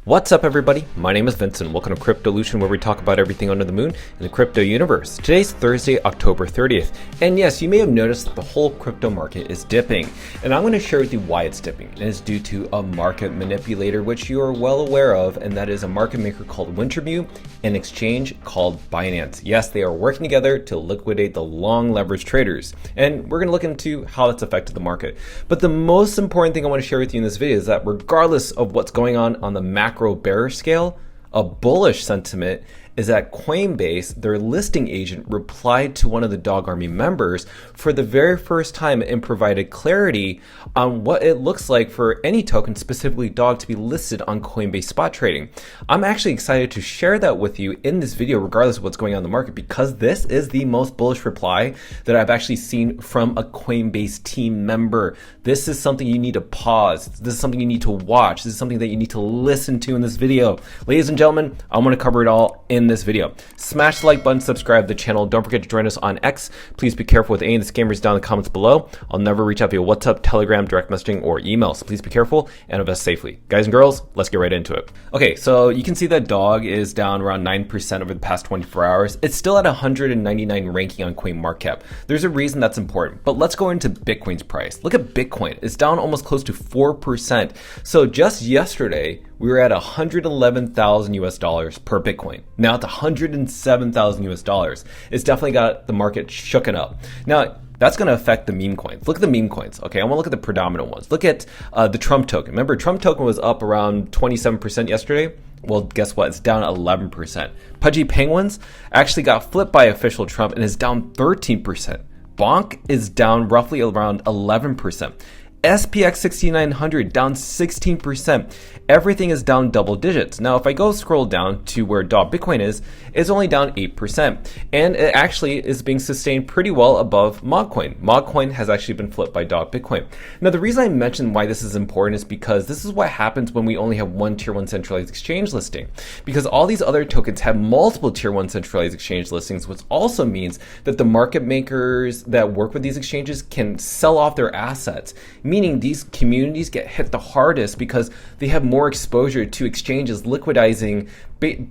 What's up, everybody? My name is Vincent. Welcome to Cryptolution, where we talk about everything under the moon in the crypto universe. Today's Thursday, October 30th. And yes, you may have noticed that the whole crypto market is dipping. And I'm going to share with you why it's dipping. And it's due to a market manipulator, which you are well aware of, and that is a market maker called Wintermute, an exchange called Binance. Yes, they are working together to liquidate the long leverage traders. And we're going to look into how that's affected the market. But the most important thing I want to share with you in this video is that regardless of what's going on the macro bearish scale, a bullish sentiment is that Coinbase, their listing agent, replied to one of the Dog Army members for the very first time and provided clarity on what it looks like for any token, specifically Dog, to be listed on Coinbase spot trading. I'm actually excited to share that with you in this video, regardless of what's going on in the market, because this is the most bullish reply that I've actually seen from a Coinbase team member. This is something you need to pause. This is something you need to watch. This is something that you need to listen to in this video. Ladies and gentlemen, I want to cover it all in this video. Smash the like button, subscribe to the channel. Don't forget to join us on X. Please be careful with any of the scammers down in the comments below. I'll never reach out via WhatsApp, Telegram, direct messaging, or email. So please be careful and invest safely. Guys and girls, let's get right into it. Okay, so you can see that Dog is down around 9% over the past 24 hours. It's still at 199 ranking on CoinMarketCap. There's a reason that's important, but let's go into Bitcoin's price. Look at Bitcoin. It's down almost close to 4%. So just yesterday, we were at 111,000 US dollars per Bitcoin. Now it's 107,000 US dollars. It's definitely got the market shooken up. Now, that's going to affect the meme coins. Look at the meme coins. Okay, I want to look at the predominant ones. Look at the Trump token. Remember, Trump token was up around 27% yesterday. Well, guess what? It's down 11%. Pudgy Penguins actually got flipped by official Trump and is down 13%. Bonk is down roughly around 11%. SPX 6900 down 16%. Everything is down double digits. Now, if I go scroll down to where Bitcoin is, it's only down 8%. And it actually is being sustained pretty well above ModCoin. ModCoin has actually been flipped by Bitcoin. Now, the reason I mentioned why this is important is because this is what happens when we only have one tier 1 centralized exchange listing. Because all these other tokens have multiple tier 1 centralized exchange listings, which also means that the market makers that work with these exchanges can sell off their assets. Meaning these communities get hit the hardest because they have more exposure to exchanges liquidizing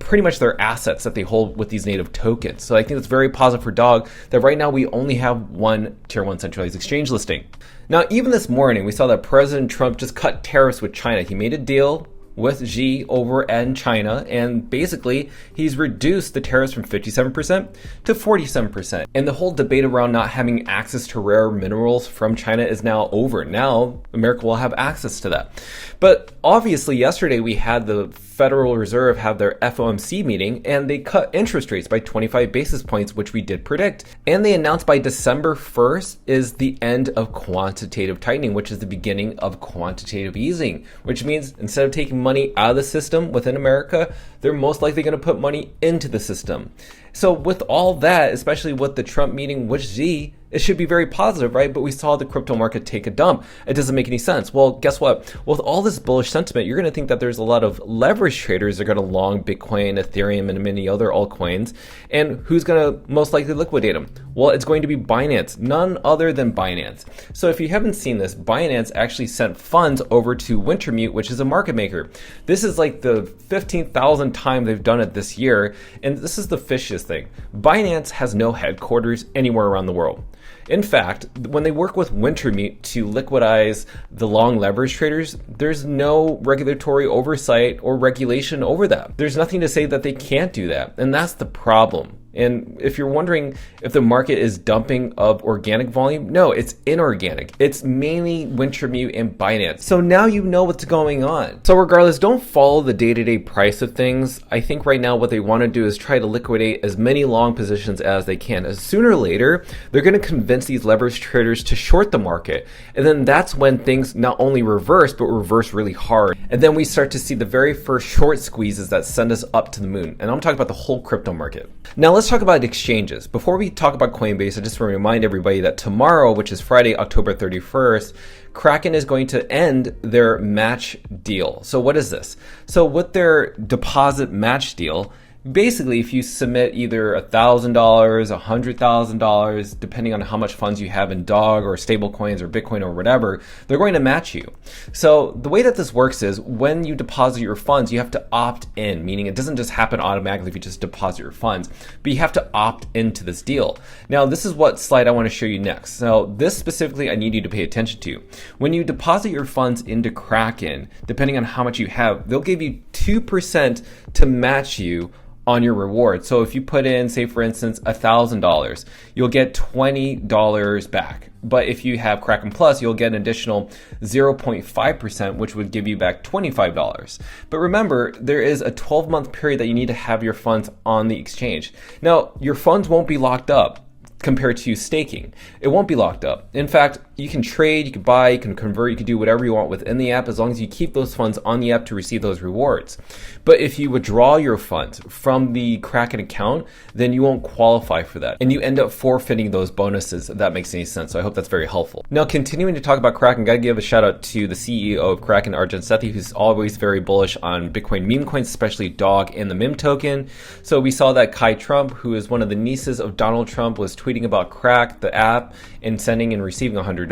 pretty much their assets that they hold with these native tokens. So I think it's very positive for Dog that right now we only have one tier 1 centralized exchange listing. Now, even this morning, we saw that President Trump just cut tariffs with China. He made a deal with Xi over in China, and basically he's reduced the tariffs from 57% to 47%. And the whole debate around not having access to rare minerals from China is now over. Now America will have access to that. But obviously yesterday we had the Federal Reserve have their FOMC meeting, and they cut interest rates by 25 basis points, which we did predict. And they announced by December 1st is the end of quantitative tightening, which is the beginning of quantitative easing, which means instead of taking money out of the system within America, they're most likely going to put money into the system. So with all that, especially with the Trump meeting with Xi, it should be very positive, right? But we saw the crypto market take a dump. It doesn't make any sense. Well, guess what? With all this bullish sentiment, you're going to think that there's a lot of leverage traders that are going to long Bitcoin, Ethereum, and many other altcoins. And who's going to most likely liquidate them? Well, it's going to be Binance, none other than Binance. So if you haven't seen this, Binance actually sent funds over to Wintermute, which is a market maker. This is like the 15,000th time they've done it this year. And this is the fishiest thing. Binance has no headquarters anywhere around the world. In fact, when they work with Wintermute to liquidize the long leverage traders, there's no regulatory oversight or regulation over that. There's nothing to say that they can't do that. And that's the problem. And if you're wondering if the market is dumping of organic volume, no, it's inorganic. It's mainly Wintermute and Binance. So now you know what's going on. So regardless, don't follow the day-to-day price of things. I think right now what they want to do is try to liquidate as many long positions as they can. As sooner or later, they're going to convince these leverage traders to short the market. And then that's when things not only reverse, but reverse really hard. And then we start to see the very first short squeezes that send us up to the moon. And I'm talking about the whole crypto market. Now let's talk about exchanges. Before we talk about Coinbase, I just want to remind everybody that tomorrow, which is Friday, October 31st, Kraken is going to end their match deal. So what is this? So with their deposit match deal, Basically, if you submit either $1,000, $100,000, depending on how much funds you have in dog or stable coins or Bitcoin or whatever, they're going to match you. So the way that this works is when you deposit your funds, you have to opt in, meaning it doesn't just happen automatically if you just deposit your funds, but you have to opt into this deal. Now, this is what slide I want to show you next. So this specifically I need you to pay attention to. When you deposit your funds into Kraken, depending on how much you have, they'll give you 2% to match you on your reward. So if you put in, say for instance, $1,000, you'll get $20 back. But if you have Kraken Plus, you'll get an additional 0.5%, which would give you back $25. But remember, there is a 12-month period that you need to have your funds on the exchange. Now, your funds won't be locked up compared to staking. It won't be locked up. In fact, you can trade, you can buy, you can convert, you can do whatever you want within the app as long as you keep those funds on the app to receive those rewards. But if you withdraw your funds from the Kraken account, then you won't qualify for that. And you end up forfeiting those bonuses, if that makes any sense. So I hope that's very helpful. Now, continuing to talk about Kraken, gotta give a shout out to the CEO of Kraken, Arjun Sethi, who's always very bullish on Bitcoin meme coins, especially DOG and the meme token. So we saw that Kai Trump, who is one of the nieces of Donald Trump, was tweeting about Crack, the app, and sending and receiving $100.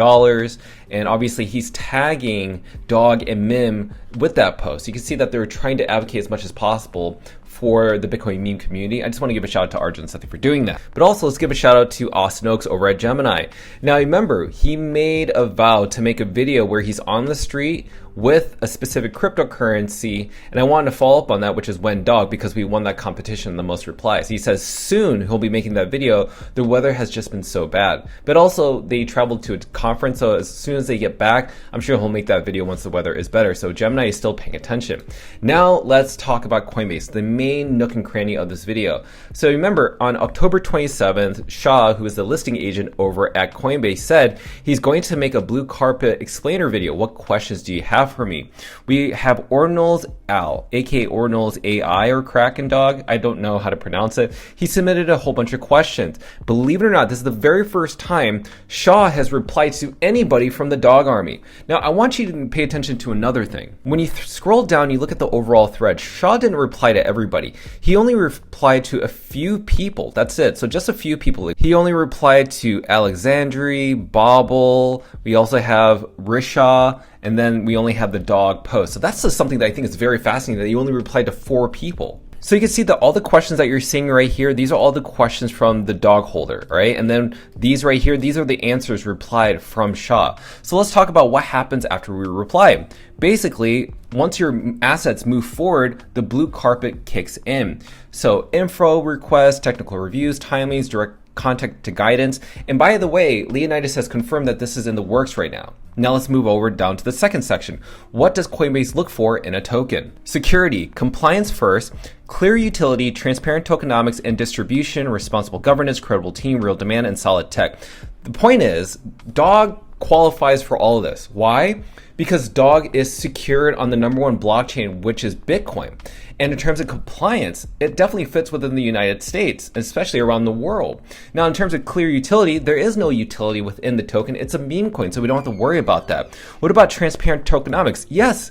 And obviously he's tagging Dog and Mim with that post. You can see that they're trying to advocate as much as possible for the Bitcoin meme community. I just want to give a shout out to Arjun Sethi for doing that. But also let's give a shout out to Austin Oaks over at Gemini. Now remember, he made a vow to make a video where he's on the street with a specific cryptocurrency, and I wanted to follow up on that, which is WhenDog, because we won that competition, the most replies. He says soon he'll be making that video. The weather has just been so bad. But also they traveled to a conference, so as soon as they get back, I'm sure he'll make that video once the weather is better. So Gemini is still paying attention. Now let's talk about Coinbase, the main nook and cranny of this video. So remember, on October 27th, Shah, who is the listing agent over at Coinbase, said he's going to make a blue carpet explainer video. What questions do you have for me? We have Ordinals Al, aka Ordinals AI or Kraken Dog. I don't know how to pronounce it. He submitted a whole bunch of questions. Believe it or not, this is the very first time Shah has replied to anybody from the dog army. Now, I want you to pay attention to another thing. When you scroll down, you look at the overall thread. Shah didn't reply to everybody. He only replied to a few people. That's it. So just a few people. He only replied to Alexandri, Bobble. We also have Risha, and then we only have the dog post. So that's just something that I think is very fascinating, that you only replied to 4 people. So you can see that all the questions that you're seeing right here, these are all the questions from the dog holder, right? And then these right here, these are the answers replied from Shah. So let's talk about what happens after we reply. Basically, once your assets move forward, the blue carpet kicks in. So info requests, technical reviews, timelines, direct contact to guidance. And by the way, Leonidas has confirmed that this is in the works right now. Now let's move over down to the second section. What does Coinbase look for in a token? Security, compliance first, clear utility, transparent tokenomics and distribution, responsible governance, credible team, real demand, and solid tech. The point is, DOG qualifies for all of this. Why? Because DOG is secured on the #1 blockchain, which is Bitcoin. And in terms of compliance, it definitely fits within the United States, especially around the world. Now, in terms of clear utility, there is no utility within the token. It's a meme coin, so we don't have to worry about that. What about transparent tokenomics? Yes,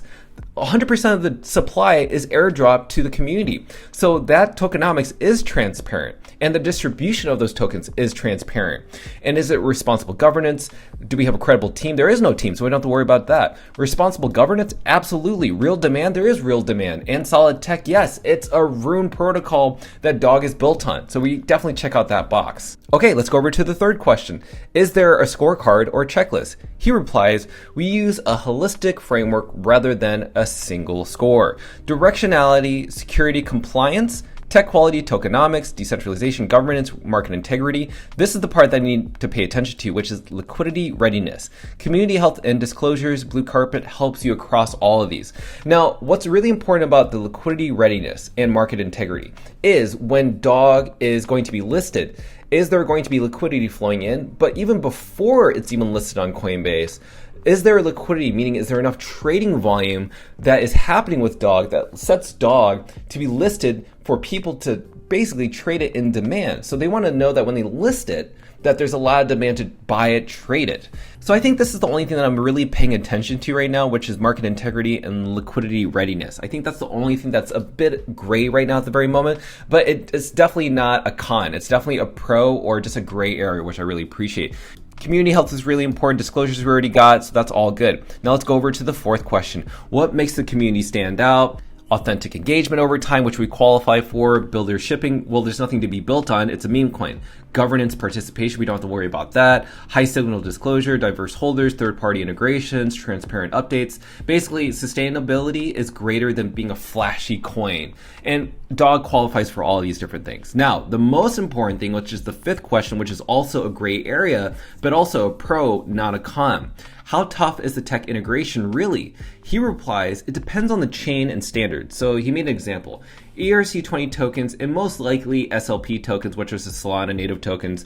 100% of the supply is airdropped to the community. So that tokenomics is transparent, and the distribution of those tokens is transparent. And is it responsible governance? Do we have a credible team? There is no team, so we don't have to worry about that. Responsible governance? Absolutely. Real demand? There is real demand. And solid tech? Yes, it's a Rune protocol that DOG is built on. So we definitely check out that box. Okay, let's go over to the third question. Is there a scorecard or checklist? He replies, we use a holistic framework rather than a single score. Directionality, security, compliance, tech quality, tokenomics, decentralization, governance, market integrity. This is the part that I need to pay attention to, which is liquidity readiness. Community health and disclosures, Blue Carpet helps you across all of these. Now, what's really important about the liquidity readiness and market integrity is when DOG is going to be listed, is there going to be liquidity flowing in? But even before it's even listed on Coinbase, is there liquidity, meaning is there enough trading volume that is happening with DOG that sets DOG to be listed for people to basically trade it in demand? So they want to know that when they list it, that there's a lot of demand to buy it, trade it. So I think this is the only thing that I'm really paying attention to right now, which is market integrity and liquidity readiness. I think that's the only thing that's a bit gray right now at the very moment, but it's definitely not a con. It's definitely a pro or just a gray area, which I really appreciate. Community health is really important. Disclosures we already got, so that's all good. Now let's go over to the fourth question. What makes the community stand out? Authentic engagement over time, which we qualify for. Builder shipping, well, there's nothing to be built on. It's a meme coin. Governance participation, we don't have to worry about that. High signal disclosure, diverse holders, third-party integrations, transparent updates. Basically, sustainability is greater than being a flashy coin. And DOG qualifies for all these different things. Now, the most important thing, which is the fifth question, which is also a gray area, but also a pro, not a con. How tough is the tech integration really? He replies, it depends on the chain and standards. So he made an example. ERC20 tokens and most likely SLP tokens, which is the Solana native tokens,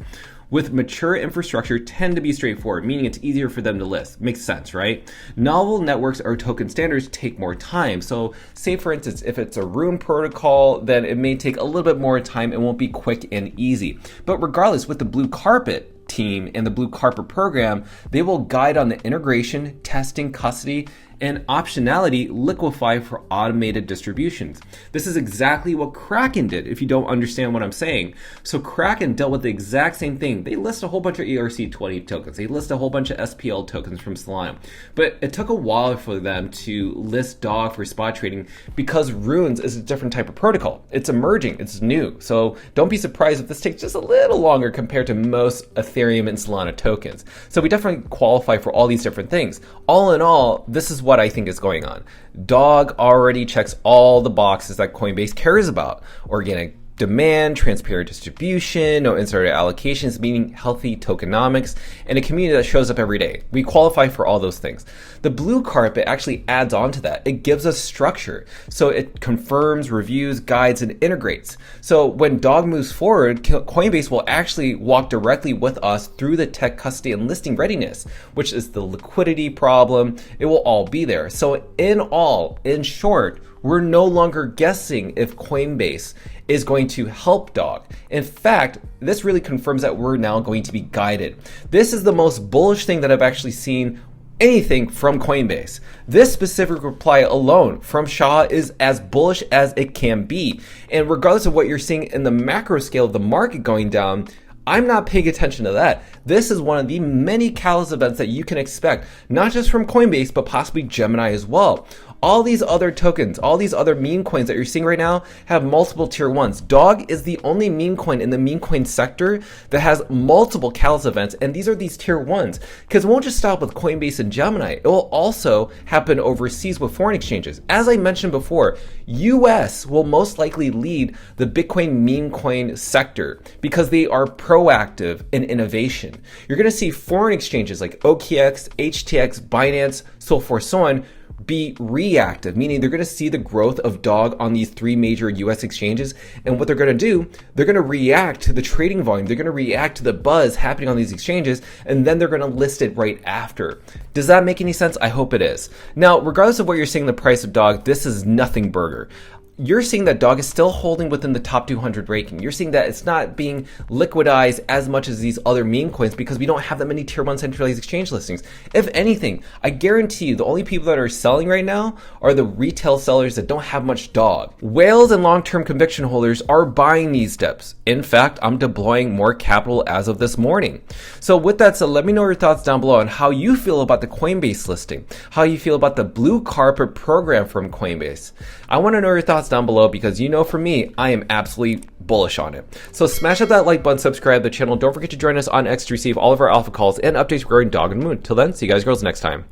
with mature infrastructure tend to be straightforward, meaning it's easier for them to list. Makes sense, right? Novel networks or token standards take more time. So say for instance, if it's a Rune protocol, then it may take a little bit more time and won't be quick and easy. But regardless, with the Blue Carpet team and the Blue Carpet program, they will guide on the integration, testing, custody, and optionality liquefy for automated distributions. This is exactly what Kraken did, if you don't understand what I'm saying. So Kraken dealt with the exact same thing. They list a whole bunch of ERC20 tokens. They list a whole bunch of SPL tokens from Solana. But it took a while for them to list DOG for spot trading because Runes is a different type of protocol. It's emerging, it's new. So don't be surprised if this takes just a little longer compared to most Ethereum and Solana tokens. So we definitely qualify for all these different things. All in all, this is what I think is going on. DOG already checks all the boxes that Coinbase cares about. Organic demand, transparent distribution, no insider allocations, meaning healthy tokenomics, and a community that shows up every day. We qualify for all those things. The Blue Carpet actually adds on to that. It gives us structure. So it confirms, reviews, guides, and integrates. So when DOG moves forward, Coinbase will actually walk directly with us through the tech custody and listing readiness, which is the liquidity problem. It will all be there. So in short, we're no longer guessing if Coinbase is going to help DOG. In fact, this really confirms that we're now going to be guided. This is the most bullish thing that I've actually seen anything from Coinbase. This specific reply alone from Shah is as bullish as it can be. And regardless of what you're seeing in the macro scale of the market going down, I'm not paying attention to that. This is one of the many catalyst events that you can expect, not just from Coinbase, but possibly Gemini as well. All these other tokens, all these other meme coins that you're seeing right now have multiple tier ones. DOG is the only meme coin in the meme coin sector that has multiple catalyst events, and these are these tier ones. Because it won't just stop with Coinbase and Gemini. It will also happen overseas with foreign exchanges. As I mentioned before, US will most likely lead the Bitcoin meme coin sector because they are proactive in innovation. You're going to see foreign exchanges like OKX, HTX, Binance, so forth, so on, be reactive, meaning they're going to see the growth of DOG on these three major US exchanges. And what they're going to do, they're going to react to the trading volume. They're going to react to the buzz happening on these exchanges, and then they're going to list it right after. Does that make any sense? I hope it is. Now, regardless of what you're seeing the price of DOG, this is nothing burger. You're seeing that DOG is still holding within the top 200 ranking. You're seeing that it's not being liquidized as much as these other meme coins because we don't have that many tier 1 centralized exchange listings. If anything, I guarantee you the only people that are selling right now are the retail sellers that don't have much DOG. Whales and long-term conviction holders are buying these dips. In fact, I'm deploying more capital as of this morning. So with that said, let me know your thoughts down below on how you feel about the Coinbase listing, how you feel about the Blue Carpet program from Coinbase. I want to know your thoughts down below because you know for me, I am absolutely bullish on it. So smash up that like button, subscribe to the channel. Don't forget to join us on X to receive all of our alpha calls and updates regarding DOG and Moon. Till then, see you guys girls next time.